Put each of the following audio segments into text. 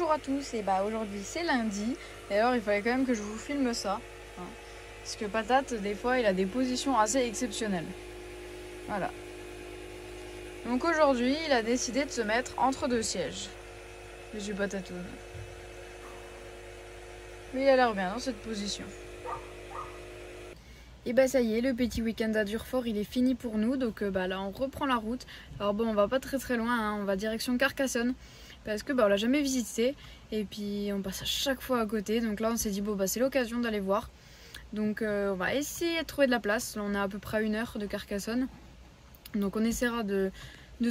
Bonjour à tous, et aujourd'hui c'est lundi, et alors il fallait quand même que je vous filme ça, hein, parce que Patate, des fois, il a des positions assez exceptionnelles. Voilà. Donc aujourd'hui, il a décidé de se mettre entre deux sièges. Je suis Patatoune. Mais il a l'air bien dans cette position. Et bah ça y est, le petit week-end à Durfort il est fini pour nous, donc là on reprend la route. Alors bon, on va pas très loin, hein, on va direction Carcassonne, parce que on l'a jamais visité, et puis on passe à chaque fois à côté, donc là on s'est dit bon c'est l'occasion d'aller voir. Donc on va essayer de trouver de la place, là on est à peu près à 1 heure de Carcassonne, donc on essaiera de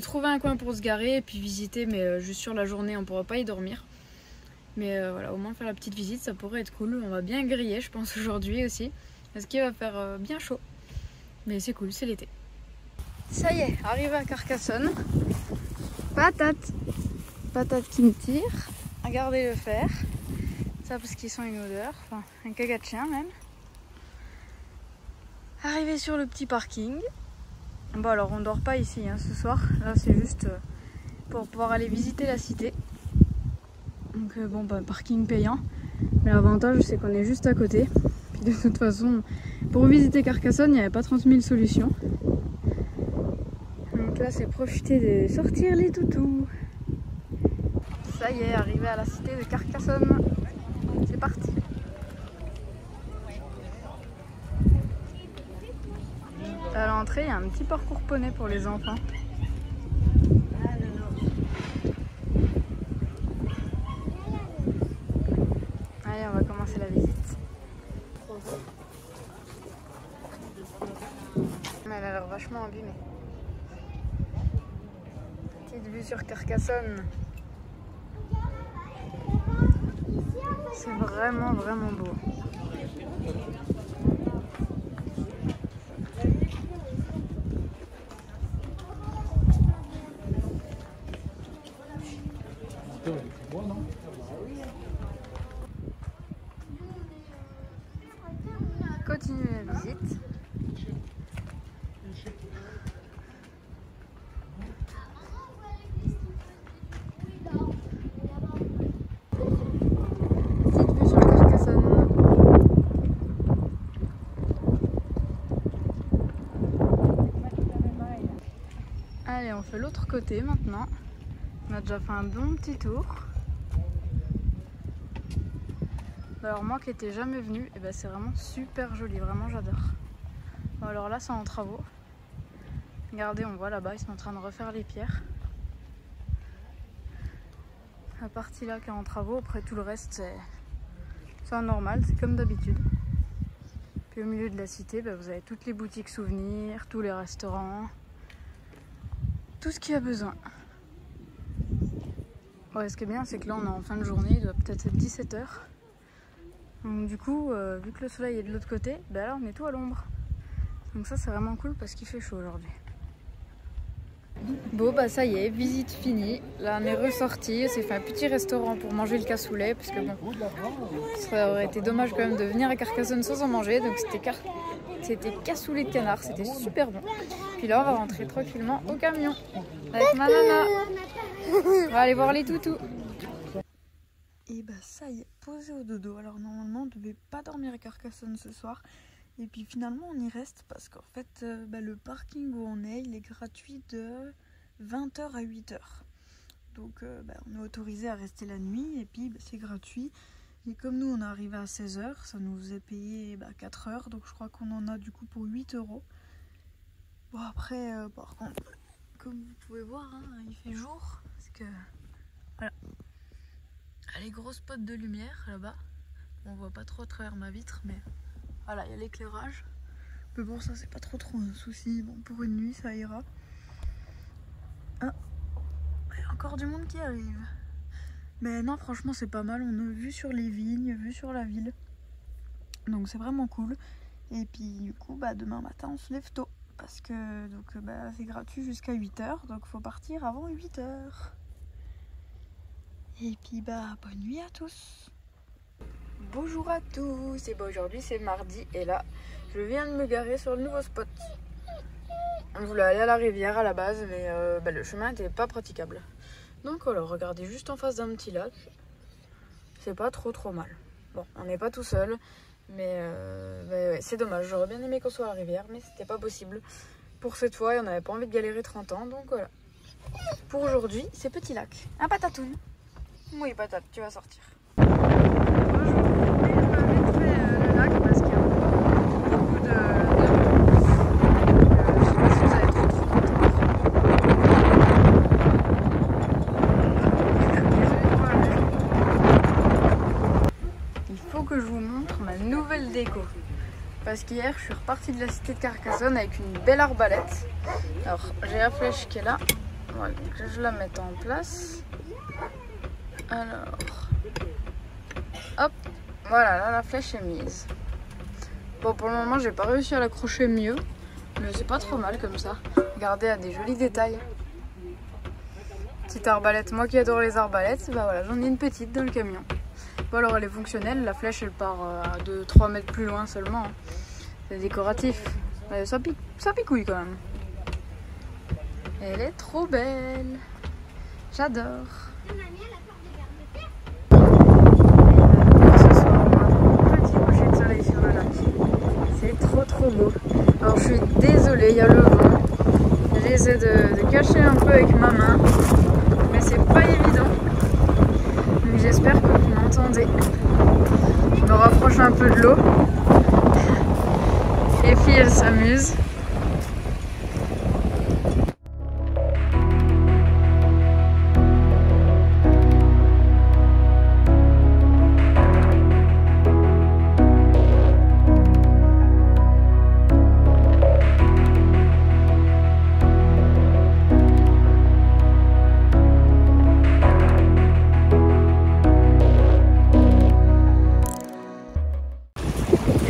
trouver un coin pour se garer et puis visiter, mais juste sur la journée on pourra pas y dormir. Mais voilà, au moins faire la petite visite, ça pourrait être cool. On va bien griller je pense aujourd'hui aussi, parce qu'il va faire bien chaud. Mais c'est cool, c'est l'été. Ça y est, arrivé à Carcassonne. Patate qui me tire. Regardez le fer. Ça parce qu'ils sont une odeur. Enfin, un caga de chien même. Arrivé sur le petit parking. Bon alors on dort pas ici hein, ce soir. Là c'est juste pour pouvoir aller visiter la cité. Donc parking payant. Mais l'avantage c'est qu'on est juste à côté. Puis de toute façon, pour visiter Carcassonne, il n'y avait pas 30 000 solutions. Donc là, c'est profiter de sortir les toutous. Ça y est, arrivé à la cité de Carcassonne. C'est parti. À l'entrée, il y a un petit parcours poney pour les enfants. Allez, on va commencer la visite. Elle a l'air vachement abîmée. Petite vue sur Carcassonne. C'est vraiment beau. Continuez la visite. Petite vue sur Carcassonne. Allez, on fait l'autre côté maintenant. On a déjà fait un bon petit tour. Alors moi qui n'étais jamais venue, c'est vraiment super joli, vraiment j'adore. Bon, alors là c'est en travaux. Regardez, on voit là-bas, ils sont en train de refaire les pierres. La partie là qui est en travaux, après tout le reste c'est normal, c'est comme d'habitude. Puis au milieu de la cité, vous avez toutes les boutiques souvenirs, tous les restaurants, tout ce qu'il y a besoin. Ouais, ce qui est bien, c'est que là on est en fin de journée, il doit peut-être être 17 h. Donc du coup, vu que le soleil est de l'autre côté, là on est tout à l'ombre. Donc ça c'est vraiment cool parce qu'il fait chaud aujourd'hui. Bon ça y est, visite finie. Là on est ressorti, on s'est fait un petit restaurant pour manger le cassoulet parce que ça aurait été dommage quand même de venir à Carcassonne sans en manger. Donc c'était cassoulet de canard, c'était super bon. Puis là on va rentrer tranquillement au camion avec ma nana. On va aller voir les toutous. Et ça y est, posé au dodo. Alors normalement on devait pas dormir à Carcassonne ce soir. Et puis finalement on y reste parce qu'en fait le parking où on est, il est gratuit de 20 h à 8 h. Donc on est autorisé à rester la nuit et puis c'est gratuit. Et comme nous on est arrivé à 16 h, ça nous est payé 4 h. Donc je crois qu'on en a du coup pour 8 €. Bon après par contre, comme vous pouvez voir, hein, il fait jour. Parce que voilà. Les gros spots de lumière là-bas. On voit pas trop à travers ma vitre, mais voilà, il y a l'éclairage. Mais bon, ça c'est pas trop un souci. Bon, pour une nuit, ça ira. Ah, il y a encore du monde qui arrive. Mais non, franchement, c'est pas mal. On a vu sur les vignes, vu sur la ville. Donc c'est vraiment cool. Et puis du coup, demain matin, on se lève tôt. Parce que c'est gratuit jusqu'à 8 h. Donc faut partir avant 8 h. Et puis bonne nuit à tous. Bonjour à tous, et aujourd'hui c'est mardi et là je viens de me garer sur le nouveau spot. On voulait aller à la rivière à la base mais le chemin n'était pas praticable. Donc alors regardez, juste en face d'un petit lac, c'est pas trop mal. Bon, on n'est pas tout seul, mais ouais, c'est dommage. J'aurais bien aimé qu'on soit à la rivière, mais c'était pas possible pour cette fois et on n'avait pas envie de galérer 30 ans, donc voilà. Pour aujourd'hui, c'est Petit Lac. Un patatoun. Oui, patate, tu vas sortir. Moi, je mettrai le lac parce qu'il y a beaucoup de je sais pas si vous allez trop Il faut que je vous montre ma nouvelle déco. Parce qu'hier, je suis repartie de la cité de Carcassonne avec une belle arbalète. Alors, j'ai la flèche qui est là. Voilà, donc je la mets en place. Alors, hop, voilà, là la flèche est mise. Bon, pour le moment, j'ai pas réussi à l'accrocher mieux, mais c'est pas trop mal comme ça. Regardez, elle a des jolis détails. Petite arbalète, moi qui adore les arbalètes, bah voilà, j'en ai une petite dans le camion. Bon, alors elle est fonctionnelle, la flèche elle part à 2-3 mètres plus loin seulement. Hein. C'est décoratif, ça picouille quand même. Elle est trop belle, j'adore. C'est trop beau. Alors je suis désolée, il y a le vent. J'essaie de cacher un peu avec ma main, mais c'est pas évident. Donc j'espère que vous m'entendez. Je me rapproche un peu de l'eau. Les filles elles s'amusent.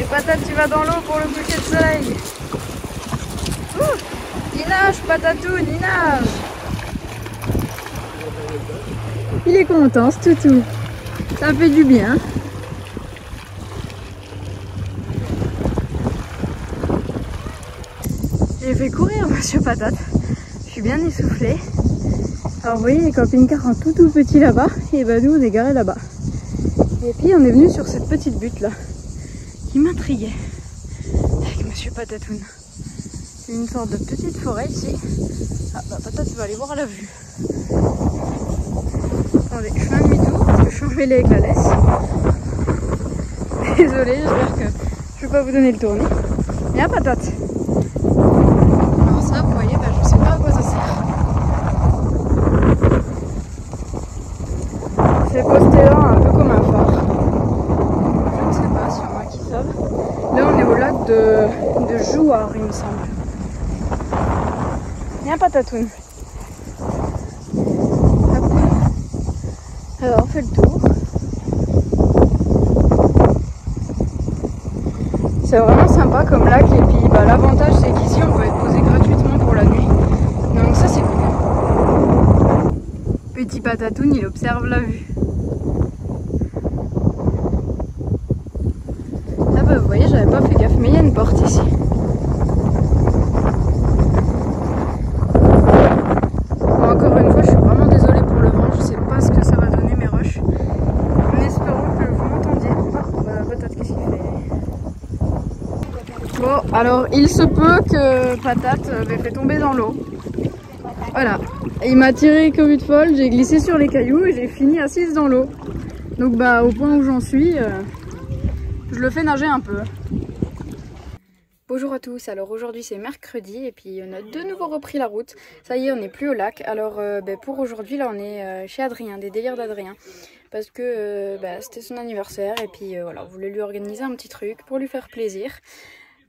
Patate, tu vas dans l'eau pour le coucher de soleil. Ouh, il nage, Patatoun, il nage. Il est content, ce toutou. Ça fait du bien. J'ai fait courir Monsieur Patate. Je suis bien essoufflée. Alors vous voyez les camping-cars en tout petit là-bas. Et bah nous on est garés là-bas. Et puis on est venu sur cette petite butte là. Qui m'intriguait avec Monsieur Patatoun. Une sorte de petite forêt ici. Ah bah Patate va aller voir la vue. Attendez, je fais un demi-tour parce que je suis emmêlée avec la laisse. Désolée, j'espère que je vais pas vous donner le tournis. Et à Patate. Alors ça, vous voyez, bah, je sais pas à quoi ça sert. C'est posté là un peu comme un phare. Je ne sais pas si on a qui savent. Là on est au lac de Jouard il me semble. Il y a un Patatoun. Hop. Alors on fait le tour. C'est vraiment sympa comme lac et puis bah, l'avantage c'est qu'ici on peut être posé gratuitement pour la nuit. Donc ça c'est cool. Petit Patatoun il observe la vue. Ah bah vous voyez j'avais pas fait gaffe mais il y a une porte ici. Bon, encore une fois je suis vraiment désolée pour le vent, je sais pas ce que ça va donner mes rushs. En espérant que vous m'entendiez. Ah bah Patate qu'est-ce qu'il fait? Bon alors il se peut que Patate m'ait fait tomber dans l'eau. Voilà, il m'a tiré comme une folle, j'ai glissé sur les cailloux et j'ai fini assise dans l'eau. Donc bah au point où j'en suis, je le fais nager un peu. Bonjour à tous, alors aujourd'hui c'est mercredi et puis on a de nouveau repris la route. Ça y est, on n'est plus au lac. Alors pour aujourd'hui là on est chez Adrien, des délires d'Adrien. Parce que c'était son anniversaire et puis voilà, on voulait lui organiser un petit truc pour lui faire plaisir.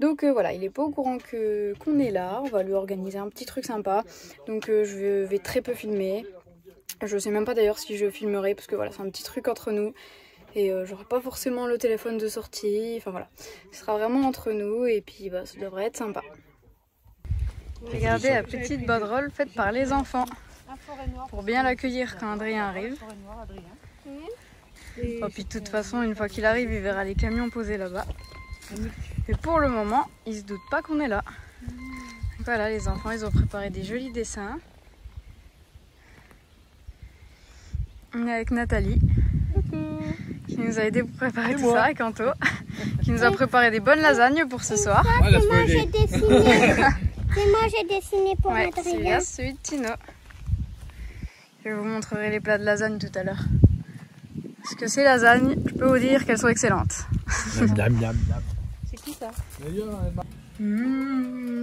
Donc voilà, il n'est pas au courant qu'on est là, on va lui organiser un petit truc sympa. Donc je vais très peu filmer. Je sais même pas d'ailleurs si je filmerai parce que voilà, c'est un petit truc entre nous. Et j'aurai pas forcément le téléphone de sortie, enfin voilà. Ce sera vraiment entre nous et puis bah, ça devrait être sympa. Regardez la petite banderole faite par les enfants. Pour bien l'accueillir quand Adrien arrive. Oh, puis de toute façon, une fois qu'il arrive, il verra les camions posés là-bas. Et pour le moment, ils se doutent pas qu'on est là. Voilà, les enfants, ils ont préparé des jolis dessins. On est avec Nathalie. qui nous a aidé pour préparer tout ça, et Kanto, qui nous a préparé des bonnes lasagnes pour ce soir. C'est moi j'ai dessiné. C'est moi j'ai dessiné pour Ouais, Adrien. celui-là, celui de Tino. Je vous montrerai les plats de lasagne tout à l'heure. Parce que ces lasagnes, je peux vous dire qu'elles sont excellentes. C'est qui ça?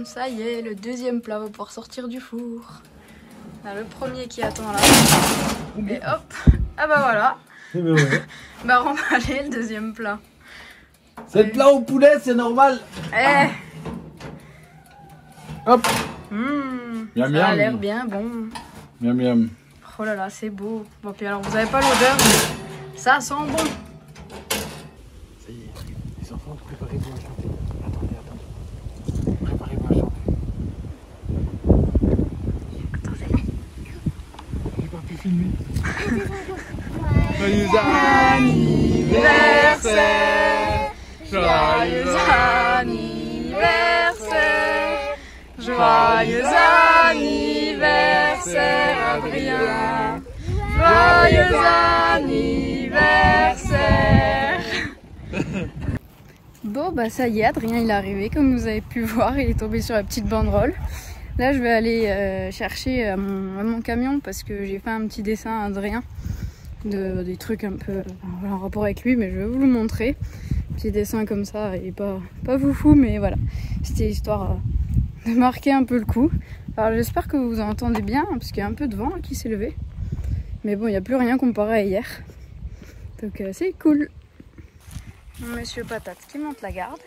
Ça y est, le deuxième plat va pouvoir sortir du four. Là, le premier qui attend là. Et hop, ah bah voilà. Bah remballer le deuxième plat. C'est le plat au poulet, c'est normal. Eh. Hop. Ça a l'air bien bon. Miam miam. Oh là là, c'est beau. Bon, puis alors, vous avez pas l'odeur, mais ça sent bon. Ça y est, les enfants, préparez-vous à chanter. Attendez. Préparez-vous à chanter. Attendez. J'ai pas pu filmer. Joyeux Anniversaire, joyeux anniversaire, joyeux anniversaire Adrien, joyeux anniversaire. Bon bah ça y est, Adrien il est arrivé, comme vous avez pu voir, il est tombé sur la petite banderole. Là je vais aller chercher à mon camion parce que j'ai fait un petit dessin à Adrien. Des trucs un peu en rapport avec lui, mais je vais vous le montrer. Petit dessin comme ça, et pas foufou, mais voilà. C'était histoire de marquer un peu le coup. Alors j'espère que vous entendez bien, parce qu'il y a un peu de vent qui s'est levé. Mais bon, il n'y a plus rien comparé à hier. Donc c'est cool. Monsieur Patate qui monte la garde.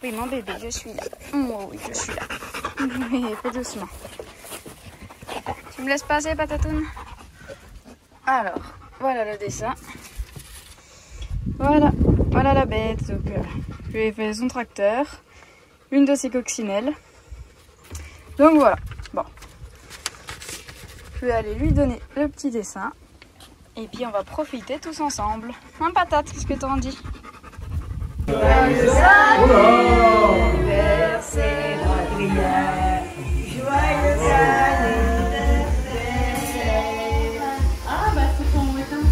Oui, mon bébé, je suis là. Oh oui, je suis là. Oui, fais doucement. Tu me laisses passer, Patatoune? Alors, voilà le dessin. Voilà la bête. Donc, je lui ai fait son tracteur, une de ses coccinelles. Donc voilà. Bon, je vais aller lui donner le petit dessin. Et puis on va profiter tous ensemble. Hein, Patate, qu'est-ce que t'en dis? Joyeux anniversaire, Adrien. Joyeux anniversaire. Ah bah c'est ton éteint.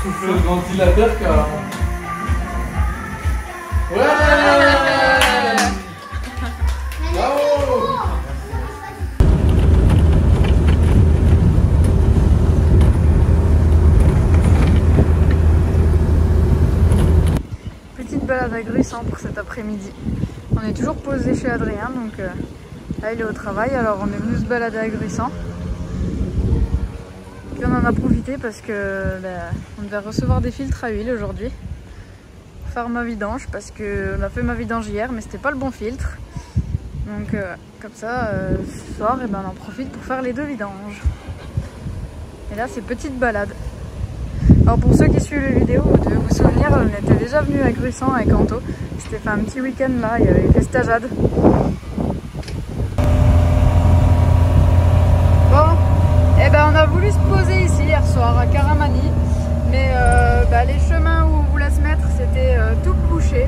Souffle le ventilateur car... Ouais. Bravo. Petite balade à Gruissant pour cet après-midi. On est toujours posé chez Adrien, donc là il est au travail, alors on est venu se balader à Gruissant. Puis on en a profité parce que on devait recevoir des filtres à huile aujourd'hui. Faire ma vidange parce qu'on a fait ma vidange hier mais c'était pas le bon filtre. Donc comme ça ce soir on en profite pour faire les deux vidanges. Et là c'est petite balade. Alors pour ceux qui suivent les vidéos, vous devez vous souvenir, on était déjà venu à Gruissant avec Kanto. C'était fait un petit week-end là, il y avait fait stageade. Bon, et on a voulu se poser ici hier soir à Karamani. Mais les chemins où on voulait se mettre, c'était tout bouché.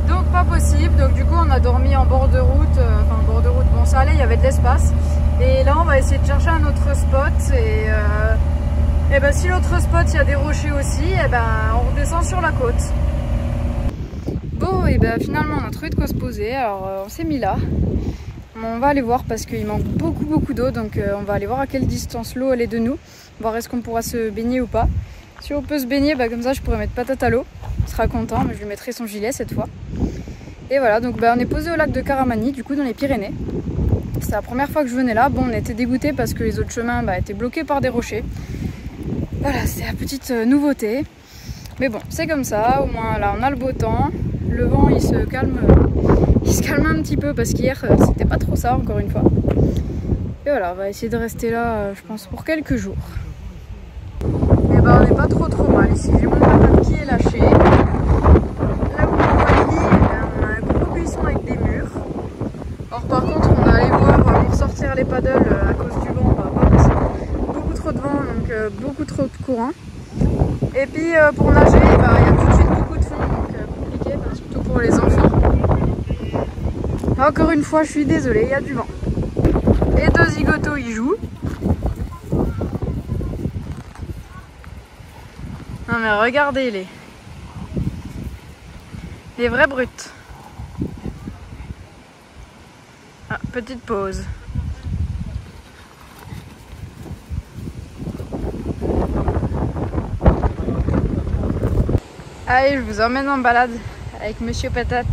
Donc pas possible. Donc du coup on a dormi en bord de route. Enfin bord de route, bon ça allait, il y avait de l'espace. Et là on va essayer de chercher un autre spot. Et si l'autre spot il y a des rochers aussi, on redescend sur la côte. Bon et finalement on a trouvé de quoi se poser. Alors on s'est mis là. On va aller voir parce qu'il manque beaucoup d'eau. Donc on va aller voir à quelle distance l'eau elle est de nous. Voir est-ce qu'on pourra se baigner ou pas. Si on peut se baigner, comme ça je pourrais mettre Patate à l'eau. Il sera content, mais je lui mettrai son gilet cette fois. Et voilà, donc on est posé au lac de Karamani, du coup dans les Pyrénées. C'est la première fois que je venais là. Bon, on était dégoûtés parce que les autres chemins étaient bloqués par des rochers. Voilà, c'est la petite nouveauté. Mais bon, c'est comme ça. Au moins là, on a le beau temps. Le vent, il se calme un petit peu parce qu'hier, c'était pas trop ça, encore une fois. Et voilà, on va essayer de rester là, je pense, pour quelques jours. Et on n'est pas trop mal ici. J'ai mon Patate qui est lâché. Là où on a un gros buisson avec des murs. Or par contre, on est allé voir pour sortir les paddles à cause du vent. Pas possible. Beaucoup trop de vent, on beaucoup trop de courant. Et puis pour nager, il y a tout de suite beaucoup de fond, donc compliqué, surtout pour les enfants. Encore une fois, je suis désolée, il y a du vent. Les deux zigotos y jouent. Non mais regardez les vrais brutes. Ah, petite pause. Allez, je vous emmène en balade avec Monsieur Patate.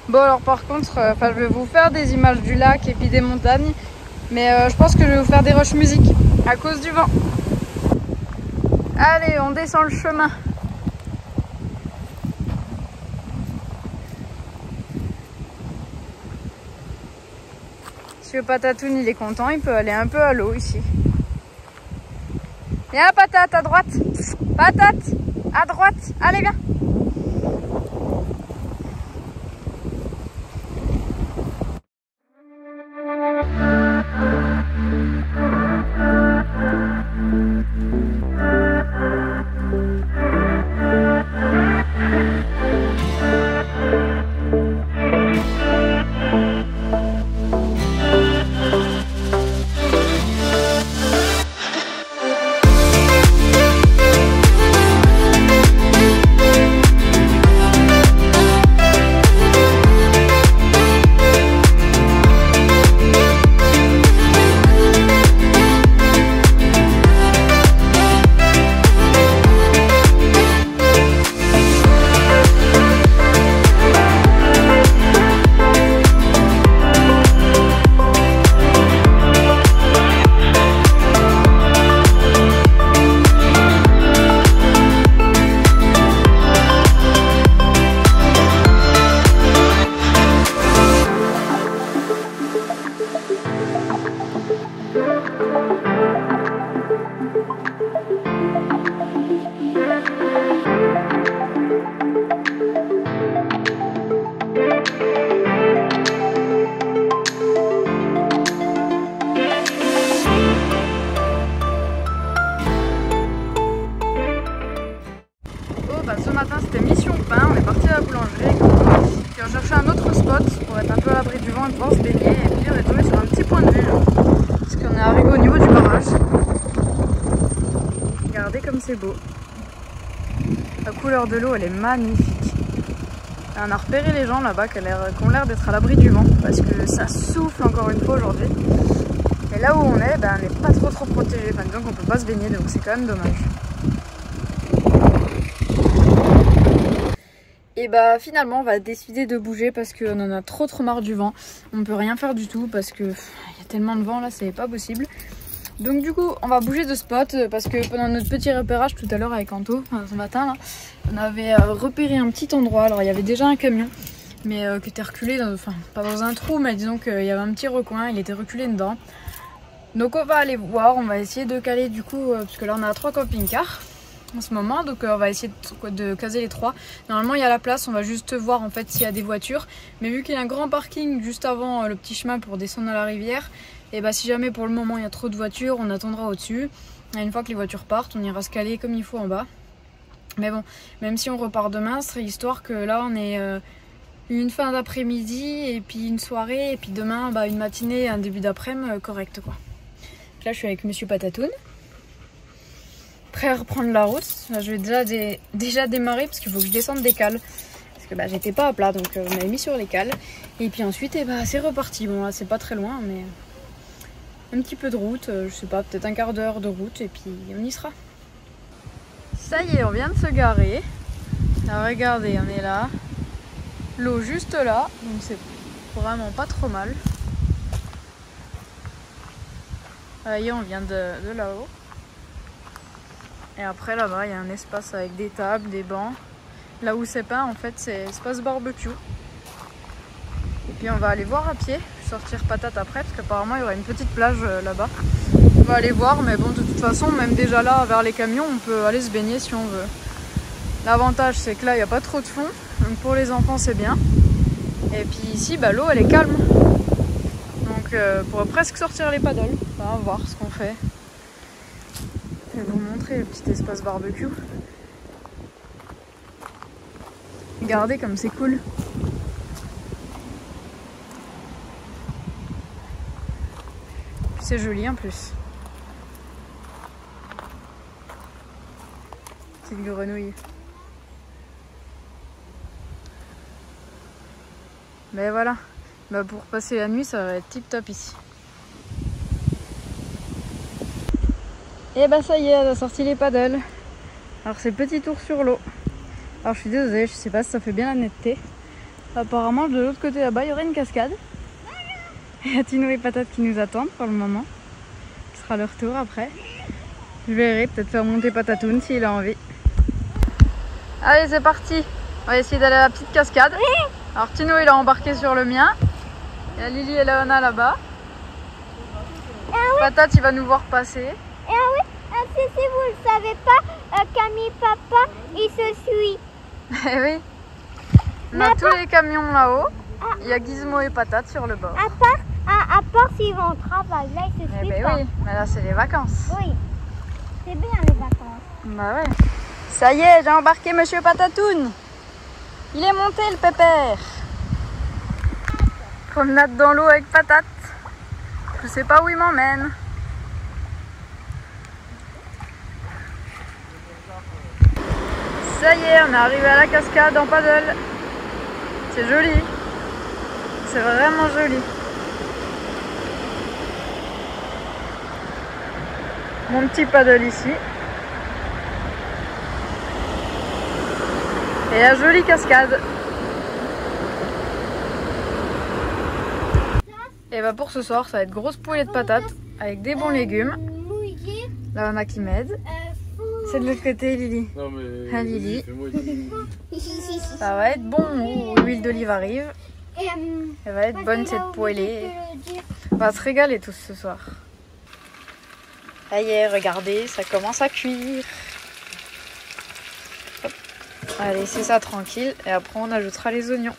Bon alors par contre, je vais vous faire des images du lac et puis des montagnes. Mais je pense que je vais vous faire des rushs musique à cause du vent. Allez, on descend le chemin. Monsieur Patatoun, il est content, il peut aller un peu à l'eau ici. Viens, Patate, à droite. Patate, à droite. Allez, viens. Ce matin c'était mission pain, on est parti à la boulangerie, puis on cherchait un autre spot pour être un peu à l'abri du vent et pouvoir se baigner, et puis on est tombé sur un petit point de vue, parce qu'on est arrivé au niveau du barrage. Regardez comme c'est beau, la couleur de l'eau elle est magnifique. Et on a repéré les gens là-bas qui ont l'air d'être à l'abri du vent, parce que ça souffle encore une fois aujourd'hui. Et là où on est, on n'est pas trop protégé, enfin disons qu'on peut pas se baigner, donc c'est quand même dommage. Et finalement on va décider de bouger parce qu'on en a trop marre du vent. On peut rien faire du tout parce que y a tellement de vent là, c'est pas possible. Donc du coup on va bouger de spot parce que pendant notre petit repérage tout à l'heure avec Anto, ce matin là, on avait repéré un petit endroit. Alors il y avait déjà un camion mais qui était reculé, pas dans un trou, mais disons qu'il y avait un petit recoin, il était reculé dedans. Donc on va aller voir, on va essayer de caler du coup, parce que là on a 3 camping-cars en ce moment, donc on va essayer de caser les 3. Normalement il y a la place, on va juste voir en fait s'il y a des voitures, mais vu qu'il y a un grand parking juste avant le petit chemin pour descendre à la rivière, et si jamais pour le moment il y a trop de voitures, on attendra au-dessus, et une fois que les voitures partent on ira se caler comme il faut en bas. Mais bon, même si on repart demain, ce serait histoire que là on ait une fin d'après-midi et puis une soirée, et puis demain une matinée et un début d'après-midi correct quoi. Là je suis avec Monsieur Patatoun, prêt à reprendre la route. Là, je vais déjà démarrer parce qu'il faut que je descende des cales. Parce que j'étais pas à plat, donc on m'avait mis sur les cales. Et puis ensuite, c'est reparti. Bon, là, c'est pas très loin, mais un petit peu de route. Je sais pas, peut-être un quart d'heure de route et puis on y sera. Ça y est, on vient de se garer. Là, regardez, on est là. L'eau juste là, donc c'est vraiment pas trop mal. Voyez, on vient de là-haut. Et après là-bas il y a un espace avec des tables, des bancs. Là où c'est peint en fait c'est espace barbecue. Et puis on va aller voir à pied, sortir Patate après parce qu'apparemment il y aura une petite plage là-bas. On va aller voir, mais bon de toute façon même déjà là vers les camions on peut aller se baigner si on veut. L'avantage c'est que là il n'y a pas trop de fond, donc pour les enfants c'est bien. Et puis ici l'eau elle est calme. Donc on pourrait presque sortir les paddles. On va voir ce qu'on fait. Je vais vous montrer le petit espace barbecue. Regardez comme c'est cool. Puis c'est joli en plus. Petite grenouille. Mais voilà. Bah pour passer la nuit, ça va être tip top ici. Et bah ça y est, elle a sorti les paddles. Alors c'est petit tour sur l'eau. Alors je suis désolée, je sais pas si ça fait bien la netteté. Apparemment de l'autre côté là-bas, il y aurait une cascade. Il y a Tino et Patate qui nous attendent pour le moment. Ce sera leur tour après. Je verrai, peut-être faire monter Patatoun s'il a envie. Allez, c'est parti. On va essayer d'aller à la petite cascade. Alors Tino il a embarqué sur le mien. Il y a Lily et Léona là-bas. Patate il va nous voir passer. Ah oui, si vous ne le savez pas, Camille Papa, il se suit. Eh oui. On a tous les camions là-haut. Il y a Gizmo et Patate sur le bord. À part s'ils vont au travail, là ils se Eh suivent ben pas. oui, mais là c'est les vacances. Oui, c'est bien les vacances. Bah ouais. Ça y est, j'ai embarqué Monsieur Patatoun. Il est monté le pépère. Promenade dans l'eau avec Patate. Je sais pas où il m'emmène. Ça y est, on est arrivé à la cascade en paddle. C'est joli. C'est vraiment joli. Mon petit paddle ici. Et la jolie cascade. Et bah pour ce soir, ça va être grosse poêlée de patates avec des bons légumes. Là on a qui m'aide. C'est de l'autre côté Lily. Non mais... Ah, Lily. Fais-moi Ça va être bon. L'huile d'olive arrive. Elle va être bonne cette poêlée. On va se régaler tous ce soir. Ça y est, regardez, ça commence à cuire. Hop. Allez, c'est ça tranquille. Et après on ajoutera les oignons.